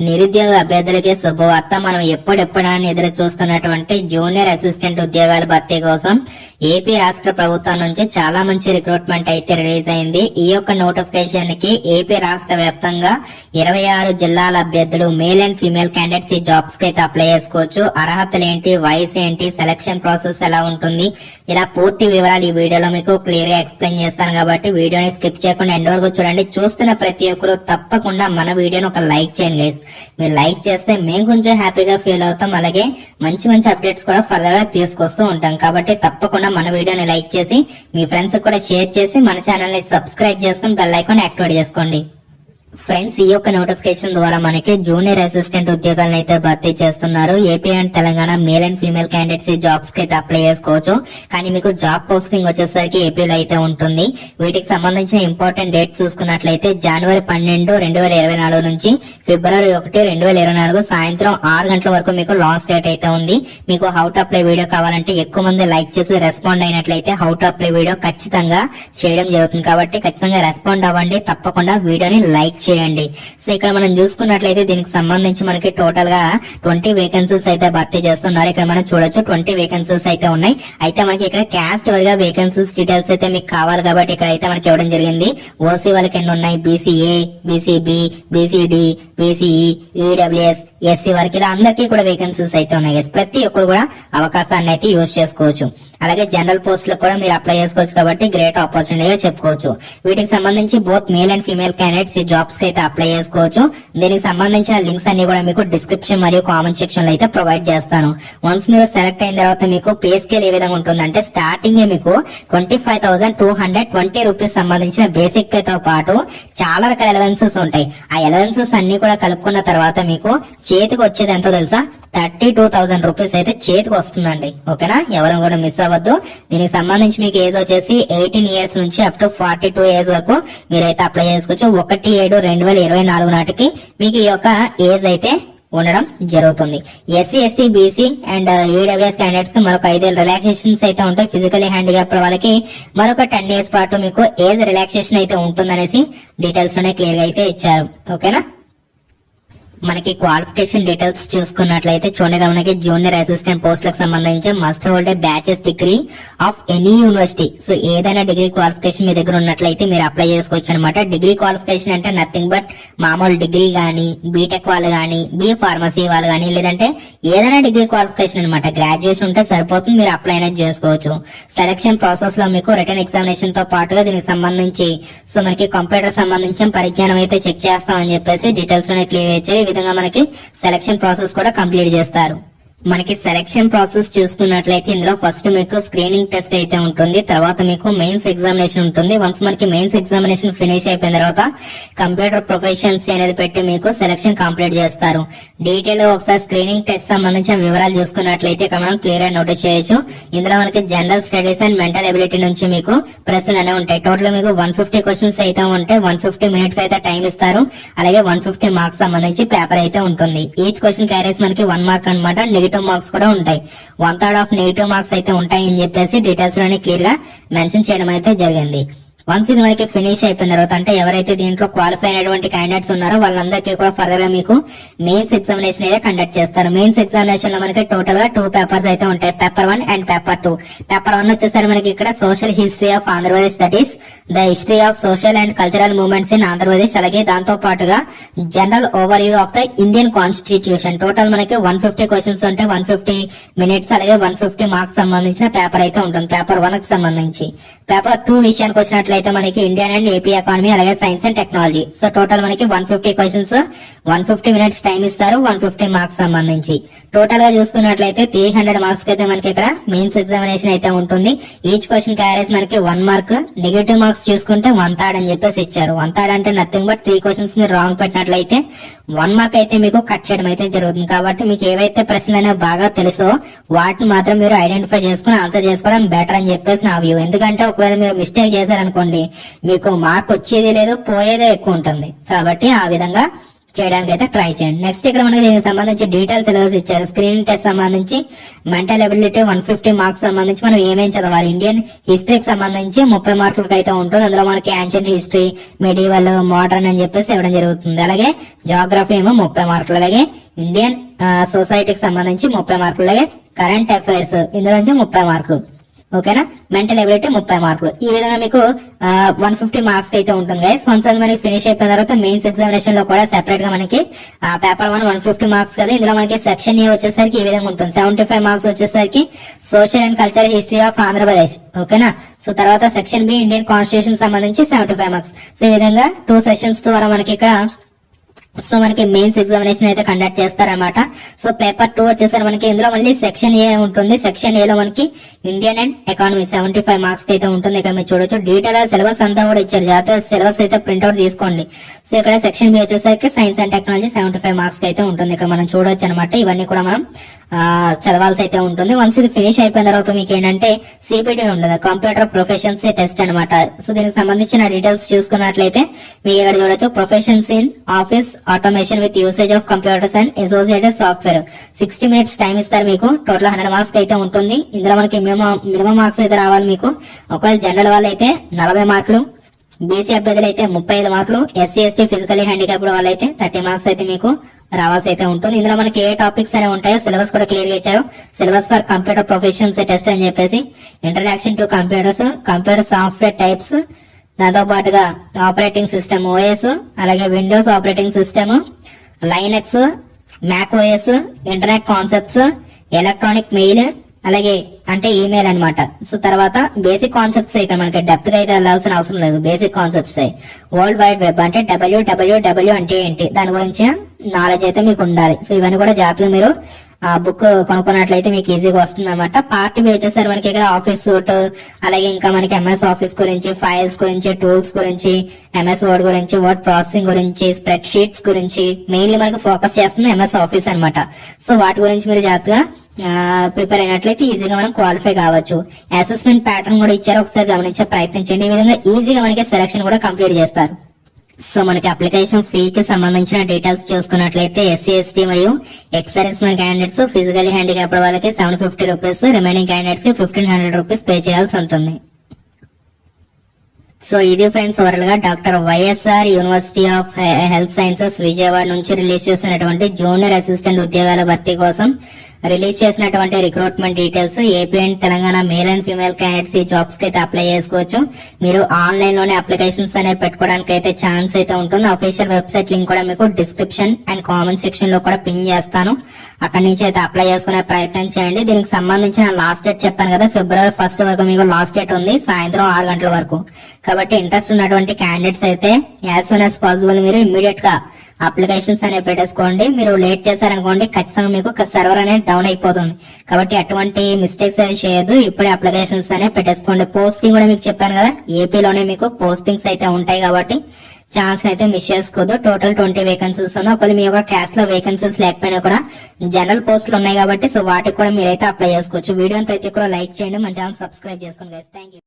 నిరుద్యోగ అభ్యర్థులకి శుభవార్త. మనం ఎప్పుడెప్పుడని ఎదురు చూస్తున్నటువంటి జూనియర్ అసిస్టెంట్ ఉద్యోగాల భర్తీ కోసం ఏపీ రాష్ట్ర ప్రభుత్వం నుంచి చాలా మంచి రిక్రూట్మెంట్ అయితే రిలీజ్ అయింది. ఈ యొక్క నోటిఫికేషన్ కి ఏపీ రాష్ట్ర వ్యాప్తంగా 26 జిల్లాల అభ్యర్థులు మేల్ అండ్ ఫీమేల్ క్యాండిడేట్స్ ఈ జాబ్స్ కి అయితే అప్లై చేసుకోవచ్చు. అర్హతలు ఏంటి, వయసు ఏంటి, సెలక్షన్ ప్రాసెస్ ఎలా ఉంటుంది, ఇలా పూర్తి వివరాలు ఈ వీడియోలో మీకు క్లియర్ గా ఎక్స్ప్లెయిన్ చేస్తాను. కాబట్టి వీడియోని స్కిప్ చేయకుండా ఎండ్ వరకు చూడండి. చూస్తున్న ప్రతి ఒక్కరు తప్పకుండా మన వీడియోని ఒక లైక్ చేయండి గైస్. మీరు లైక్ చేస్తే మేము కొంచెం హ్యాపీగా ఫీల్ అవుతాం. అలాగే మంచి మంచి అప్డేట్స్ కూడా ఫర్దర్ గా తీసుకొస్తూ ఉంటాం. కాబట్టి తప్పకుండా మన వీడియోని లైక్ చేసి మీ ఫ్రెండ్స్ కూడా షేర్ చేసి మన ఛానల్ ని సబ్స్క్రైబ్ చేసుకుని బెల్ ఐకాన్ యాక్టివేట్ చేసుకోండి. ఫ్రెండ్స్, ఈ యొక్క నోటిఫికేషన్ ద్వారా మనకి జూనియర్ అసిస్టెంట్ ఉద్యోగాలను అయితే భర్తీ చేస్తున్నారు. AP and Telangana male and female candidates ఈ జాబ్స్ కి అయితే అప్లై చేసుకోవచ్చు. కానీ మీకు జాబ్ పోస్టింగ్ వచ్చేసరికి ఏపీలో అయితే ఉంటుంది. వీటికి సంబంధించిన ఇంపార్టెంట్ డేట్స్ చూసుకున్నట్లయితే జనవరి 12, 2024 నుంచి ఫిబ్రవరి 1, 2024 సాయంత్రం 6 గంటల వరకు మీకు లాస్ట్ డేట్ అయితే ఉంది. మీకు హౌ టు అప్లై వీడియో కావాలంటే ఎక్కువ మంది లైక్ చేసి రెస్పాండ్ అయినట్లయితే హౌ టు అప్లై వీడియో ఖచ్చితంగా చేయడం జరుగుతుంది. కాబట్టి ఖచ్చితంగా రెస్పాండ్ అవ్వండి. తప్పకుండా వీడియోని లైక్ చేయండి. సో ఇక్కడ మనం చూసుకున్నట్లయితే దీనికి సంబంధించి మనకి టోటల్ గా 20 వేకెన్సీస్ అయితే భర్తీ చేస్తున్నారు. ఇక్కడ మనం చూడొచ్చు 20 వేకెన్సీస్ అయితే ఉన్నాయి. అయితే మనకి ఇక్కడ క్యాస్ట్ వారిగా వేకెన్సీస్ డీటెయిల్స్ అయితే మీకు కావాలి కాబట్టి ఇక్కడ అయితే మనకి ఇవ్వడం జరిగింది. ఓసీ వాళ్ళకి ఎన్ని ఉన్నాయి, BCA, BCB, BCD, BCE, EWS, SC వారికి ఇలా అందరికీ కూడా వేకెన్సీస్ అయితే ఉన్నాయి. ప్రతి ఒక్కరు కూడా అవకాశాన్ని అయితే యూజ్ చేసుకోవచ్చు. అలాగే జనరల్ పోస్టులకు కూడా మీరు అప్లై చేసుకోవచ్చు. కాబట్టి గ్రేట్ ఆపర్చునిటీగా చెప్పుకోవచ్చు. వీటికి సంబంధించి both male and female candidates ఈ జాబ్స్ కి అయితే అప్లై చేసుకోవచ్చు. దీనికి సంబంధించిన లింక్స్ అన్ని కూడా మీకు డిస్క్రిప్షన్ మరియు కామెంట్ సెక్షన్ లో అయితే ప్రొవైడ్ చేస్తాను. వన్స్ మీరు సెలెక్ట్ అయిన తర్వాత మీకు పే స్కేల్ ఏ విధంగా ఉంటుందంటే స్టార్టింగ్ మీకు 25,220 రూపీస్ సంబంధించిన బేసిక్ పే తో పాటు చాలా రకాల అలవెన్సెస్ ఉంటాయి. ఆ అలవెన్సెస్ అన్ని కూడా కలుపుకున్న తర్వాత మీకు చేతికి వచ్చేది ఎంతో తెలుసా, 32,000 రూపీస్ అయితే చేతికి వస్తుందండి. ఓకేనా, ఎవరు కూడా మిస్ అవ్వద్దు. దీనికి సంబంధించి మీకు ఏజ్ వచ్చేసి 18 ఇయర్స్ నుంచి అప్ టు 42 ఇయర్స్ వరకు మీరైతే అప్లై చేసుకోవచ్చు. 1/7/2024 నాటికి మీకు ఈ యొక్క ఏజ్ అయితే ఉండడం జరుగుతుంది. SC, ST, BC and EWS candidates కి మరొక 5 ఏళ్ళు రిలాక్సేషన్స్ అయితే ఉంటాయి. ఫిజికలీ హ్యాండిక్యాప్ వాళ్ళకి మరొక 10 డేస్ పాటు మీకు ఏజ్ రిలాక్సేషన్ అయితే ఉంటుందనేసి డీటెయిల్స్ లోనే క్లియర్ గా అయితే ఇచ్చారు. ఓకేనా, మనకి క్వాలిఫికేషన్ డీటెయిల్స్ చూసుకున్నట్లయితే చూడండి, మనకి జూనియర్ అసిస్టెంట్ పోస్టులకు సంబంధించి must hold a batches degree of any university. So ఏదైనా డిగ్రీ క్వాలిఫికేషన్ మీ దగ్గర ఉన్నట్లయితే మీరు అప్లై చేసుకోవచ్చు అనమాట. డిగ్రీ క్వాలిఫికేషన్ అంటే నథింగ్ బట్ మామూలు డిగ్రీ గానీ, బీటెక్ వాళ్ళు గానీ, బీ ఫార్మసీ వాళ్ళు గానీ, లేదంటే ఏదైనా డిగ్రీ క్వాలిఫికేషన్ అనమాట. గ్రాడ్యుయేషన్ ఉంటే సరిపోతుంది, మీరు అప్లై అనేది చేసుకోవచ్చు. సెలక్షన్ ప్రాసెస్ లో మీకు రిటర్న్ ఎగ్జామినేషన్ తో పాటుగా దీనికి సంబంధించి సో మనకి కంప్యూటర్ సంబంధించిన పరిజ్ఞానం అయితే చెక్ చేస్తామని చెప్పేసి డీటెయిల్స్ లోనే క్లియర్ ఇచ్చారు. ఈ విధంగా మనకి సెలక్షన్ ప్రాసెస్ కూడా కంప్లీట్ చేస్తారు. మనకి సెలక్షన్ ప్రాసెస్ చూసుకున్నట్లయితే ఇందులో ఫస్ట్ మీకు స్క్రీనింగ్ టెస్ట్ అయితే ఉంటుంది. తర్వాత మీకు మెయిన్స్ ఎగ్జామినేషన్ ఉంటుంది. వన్స్ మనకి మెయిన్స్ ఎగ్జామినేషన్ ఫినిష్ అయిపోయిన తర్వాత కంప్యూటర్ ప్రొఫెషన్సీ అనేది పెట్టి మీకు సెలక్షన్ కంప్లీట్ చేస్తారు. డీటెయిల్ గా ఒకసారి స్క్రీనింగ్ టెస్ట్ సంబంధించిన వివరాలు చూసుకున్నట్లయితే ఇక్కడ మనం క్లియర్ గా నోటీస్ చేయొచ్చు. ఇందులో మనకి general studies and mental ability నుంచి మీకు ప్రశ్నలు అనేవి ఉంటాయి. టోటల్ మీకు 150 క్వశ్చన్స్ అయితే ఉంటాయి. 150 మినిట్స్ అయితే టైం ఇస్తారు. అలాగే 150 మార్క్స్ సంబంధించి పేపర్ అయితే ఉంటుంది. ఈచ్ క్వశ్చన్ క్యారీస్ మనకి 1 మార్క్ అనమాట. నెగిటివ్ మార్క్స్ కూడా ఉంటాయి. 1/3 ఆఫ్ నెగిటివ్ మార్క్స్ అయితే ఉంటాయి అని చెప్పేసి డీటెయిల్స్ లోనే క్లియర్ గా మెన్షన్ చేయడం అయితే జరిగింది. వన్స్ ఇది మనకి ఫినిష్ అయిపోయిన తర్వాత అంటే ఎవరైతే దీంట్లో క్వాలిఫై అయినటువంటి క్యాండిడేట్స్ ఉన్నారో వాళ్ళందరికీ కూడా ఫర్దర్ గా మీకు మెయిన్స్ ఎగ్జామినేషన్ అయితే కండక్ట్ చేస్తారు. మెయిన్స్ ఎగ్జామినేషన్ లో మనకి టోటల్ గా 2 పేపర్స్ అయితే ఉంటాయి. Paper 1 and paper 2. పేపర్ 1 వచ్చేసరికి మనకి ఇక్కడ social history of Andhra Pradesh, that is the history of social and cultural movements in Andhra Pradesh. అలాగే దాంతో పాటుగా general over view of the Indian constitution. Total మనకి 150 క్వశ్చన్స్ ఉంటాయి. 150 మినిట్స్ అలాగే 150 మార్క్స్ సంబంధించిన పేపర్ అయితే ఉంటుంది పేపర్ 1 కి సంబంధించి. పేపర్ 2 విషయానికి వచ్చినట్లయితే మనకి ఇండియన్ అండ్ ఏపీ ఎకానమీ అలాగే science and technology. So total మనకి 150 క్వశ్చన్స్, 150 మినిట్స్ టైం ఇస్తారు. 150 మార్క్స్ సంబంధించి టోటల్ గా చూసుకున్నట్లయితే 300 మార్క్స్ అయితే మనకి ఇక్కడ మెయిన్స్ ఎగ్జామినేషన్ అయితే ఉంటుంది. ఈచ్ క్వశ్చన్ క్యారీస్ మనకి 1 మార్క్. నెగటివ్ మార్క్స్ చూసుకుంటే 1/3 అని చెప్పేసి ఇచ్చారు. 1/3 అంటే నథింగ్ బట్ 3 క్వశ్చన్స్ మీరు రాంగ్ పెట్టినట్లయితే 1 మార్క్ అయితే మీకు కట్ చేయడం అయితే జరుగుతుంది. కాబట్టి మీకు ఏవైతే ప్రశ్నలు అనేవి బాగా తెలుసో వాటిని మాత్రం మీరు ఐడెంటిఫై చేసుకుని ఆన్సర్ చేసుకోవడం బెటర్ అని చెప్పేసి నా వ్యూ. ఎందుకంటే ఒకవేళ మీరు మిస్టేక్ చేశారనుకోండి మీకు మార్క్ వచ్చేది లేదు, పోయేదే ఎక్కువ ఉంటుంది. కాబట్టి ఆ విధంగా చేయడానికి అయితే ట్రై చేయండి. నెక్స్ట్ ఇక్కడ మనకి దీనికి సంబంధించి డీటెయిల్ సిలబస్ ఇచ్చారు. స్క్రీనింగ్ టెస్ట్ సంబంధించి మెంటల్ ఎబిలిటీ 150 మార్క్స్ సంబంధించి మనం ఏమేం చదవాలి. ఇండియన్ హిస్టరీకి సంబంధించి 30 మార్కులకి అయితే ఉంటుంది. అందులో మనకి యాన్షియంట్ హిస్టరీ, మెడివల్, మోడర్న్ అని చెప్పేసి ఇవ్వడం జరుగుతుంది. అలాగే జాగ్రఫీ ఏమో 30 మార్కులు, అలాగే ఇండియన్ సొసైటీకి సంబంధించి 30 మార్కులు, అలాగే కరెంట్ అఫైర్స్ ఇందులో నుంచి 30 మార్కులు. ఓకేనా, మెంటల్ ఎబిలిటీ 30 మార్కులు. ఈ విధంగా మీకు 150 మార్క్స్ అయితే ఉంటుంది గైస్. వన్స్ అది మనకి ఫినిష్ అయిపోయిన తర్వాత మెయిన్స్ ఎగ్జామినేషన్ లో కూడా సెపరేట్ గా మనకి పేపర్ 1 150 మార్క్స్ కదా. ఇందులో మనకి సెక్షన్ ఏ వచ్చేసరికి ఈ విధంగా ఉంటుంది. 75 మార్క్స్ వచ్చేసరికి social and cultural history of Andhra Pradesh. ఓకేనా, సో తర్వాత సెక్షన్ బి ఇండియన్ కాన్స్టిట్యూషన్ సంబంధించి 75 మార్క్స్. సో ఈ విధంగా 2 సెషన్స్ ద్వారా మనకి ఇక్కడ సో మనకి మెయిన్స్ ఎగ్జామినేషన్ అయితే కండక్ట్ చేస్తారన్నమాట. సో పేపర్ 2 వచ్చేసరికి మనకి ఇందులో మళ్ళీ సెక్షన్ ఏ ఉంటుంది. సెక్షన్ ఏ లో మనకి ఇండియన్ అండ్ ఎకానమీ 75 మార్క్స్ అయితే ఉంటుంది. ఇక్కడ మీరు చూడొచ్చు డీటెయిల్ సిలబస్ అంతా కూడా ఇచ్చారు. జాతీయ సిలబస్ అయితే ప్రింట్అవుట్ తీసుకోండి. సో ఇక్కడ సెక్షన్ బి వచ్చేసరికి సైన్స్ అండ్ టెక్నాలజీ 75 మార్క్స్ అయితే ఉంటుంది. ఇక్కడ మనం చూడొచ్చు అనమాట. ఇవన్నీ కూడా మనం చదవాల్సి అయితే ఉంటుంది. వన్స్ ఇది ఫినిష్ అయిపోయిన తర్వాత మీకు ఏంటంటే సిపిటి ఉండదు, కంప్యూటర్ ప్రొఫెషన్సీ టెస్ట్ అనమాట. సో దీనికి సంబంధించిన డీటెయిల్స్ చూసుకున్నట్లయితే మీకు ఇక్కడ చూడొచ్చు professions in office automation with usage of computers and associated software. 60 minutes time ఇస్తారు మీకు. టోటల్ 100 మార్క్స్ అయితే ఉంటుంది. ఇందులో మనకి మినిమం మార్క్స్ అయితే రావాలి మీకు. ఒకవేళ జనరల్ వాళ్ళు అయితే 40 మార్కులు, బీసీ అభ్యర్థులు అయితే 35 మార్కులు, ఎస్సీ ఎస్టీ ఫిజికల్లీ హ్యాండిక్యాప్డ్ వాళ్ళు అయితే 30 మార్క్స్ అయితే మీకు రావాల్సి అయితే ఉంటుంది. ఇందులో మనకి ఏ టాపిక్స్ అనేవి ఉంటాయో సిలబస్ కూడా క్లియర్ గా ఇచ్చారు. Syllabus for computer professions test అని చెప్పేసి, introduction to computers, computer software types, దాంతో పాటుగా ఆపరేటింగ్ సిస్టమ్ ఓఎస్, అలాగే Windows operating system, Linux, Mac OS, internet concepts, electronic mail, అలాగే అంటే ఈమెయిల్ అన్నమాట. సో తర్వాత బేసిక్ కాన్సెప్ట్స్ ఇక్కడ మనకి డెప్త్ గా అయితే వెళ్ళాల్సిన అవసరం లేదు. Basic concepts world wide web అంటే www అంటే ఏంటి, దాని గురించి నాలెడ్జ్ అయితే మీకు ఉండాలి. సో ఇవన్నీ కూడా జాగ్రత్తగా మీరు ఆ బుక్ కొనుక్కున్నట్లయితే మీకు ఈజీగా వస్తుంది అనమాట. పార్ట్ బి వచ్చేసరి మనకి ఇక్కడ ఆఫీస్ సూట్, అలాగే ఇంకా మనకి ఎంఎస్ ఆఫీస్ గురించి, ఫైల్స్ గురించి, టూల్స్ గురించి, ఎంఎస్ వర్డ్ గురించి, వర్డ్ ప్రాసెసింగ్ గురించి, స్ప్రెడ్ షీట్స్ గురించి మెయిన్లీ మనకి ఫోకస్ చేస్తుంది ఎంఎస్ ఆఫీస్ అనమాట. సో వాటి గురించి మీరు జాగ్రత్తగా ప్రిపేర్ అయినట్లయితే ఈజీగా మనం క్వాలిఫై కావచ్చు. అసెస్మెంట్ ప్యాటర్న్ కూడా ఇచ్చారు, ఒకసారి గమనించే ప్రయత్నించండి. ఈ విధంగా ఈజీగా మనకి సెలక్షన్ కూడా కంప్లీట్ చేస్తారు. సో మనకి అప్లికేషన్ ఫీకి సంబంధించిన డీటెయిల్స్ చూసుకున్నట్లయితే ఎస్సీ ఎస్టీ మరియు ex servicemen candidates, physically handicapped వాళ్ళకి 750 రూపీస్, రిమైనింగ్ క్యాండిడేట్స్ కి 1500 రూపీస్ పే చేయాల్సి ఉంటుంది. సో ఇది ఫ్రెండ్స్ ఓవరాల్ గా doctor YSR university of health sciences Vijayawada నుంచి రిలీజ్ చేసినటువంటి జూనియర్ అసిస్టెంట్ ఉద్యోగాల భర్తీ కోసం రిలీజ్ చేసినటువంటి recruitment details. AP and Telangana male and female candidates ఈ జాబ్స్ కి అయితే అప్లై చేసుకోవచ్చు. మీరు ఆన్లైన్ లోనే అప్లికేషన్స్ అనేవి పెట్టుకోవడానికి అయితే ఛాన్స్ అయితే ఉంటుంది. అఫీషియల్ వెబ్సైట్ లింక్ కూడా మీకు డిస్క్రిప్షన్ అండ్ కామెంట్ సెక్షన్ లో కూడా పిన్ చేస్తాను. అక్కడి నుంచి అయితే అప్లై చేసుకునే ప్రయత్నం చేయండి. దీనికి సంబంధించిన లాస్ట్ డేట్ చెప్పాను కదా, February 1 వరకు మీకు లాస్ట్ డేట్ ఉంది, సాయంత్రం 6 గంటల వరకు. కాబట్టి ఇంట్రెస్ట్ ఉన్నటువంటి క్యాండిడేట్స్ అయితే యాజ్ సూన్ యాజ్ పాసిబుల్ మీరు ఇమ్మీడియట్ గా అప్లికేషన్స్ అనేవి పెట్టేసుకోండి. మీరు లేట్ చేశారనుకోండి ఖచ్చితంగా మీకు సర్వర్ అనేది డౌన్ అయిపోతుంది. కాబట్టి అటువంటి మిస్టేక్స్ అనేది చేయొద్దు. ఇప్పుడే అప్లికేషన్స్ అనేవి పెట్టేసుకోండి. పోస్టింగ్ కూడా మీకు చెప్పాను కదా, ఏపీలోనే మీకు పోస్టింగ్స్ అయితే ఉంటాయి కాబట్టి ఛాన్స్ అయితే మిస్ చేసుకోవద్దు. టోటల్ 20 వేకెన్సీస్ ఉన్నాయి. ఒకవేళ మీ యొక్క క్యాస్ట్ లో వేకెన్సీస్ లేకపోయినా కూడా జనరల్ పోస్టులు ఉన్నాయి కాబట్టి సో వాటికి కూడా మీరైతే అప్లై చేసుకోవచ్చు. వీడియోని ప్రతి ఒక్కరు లైక్ చేయండి, మన ఛానల్ సబ్స్క్రైబ్ చేసుకోండి గైస్. Thank you.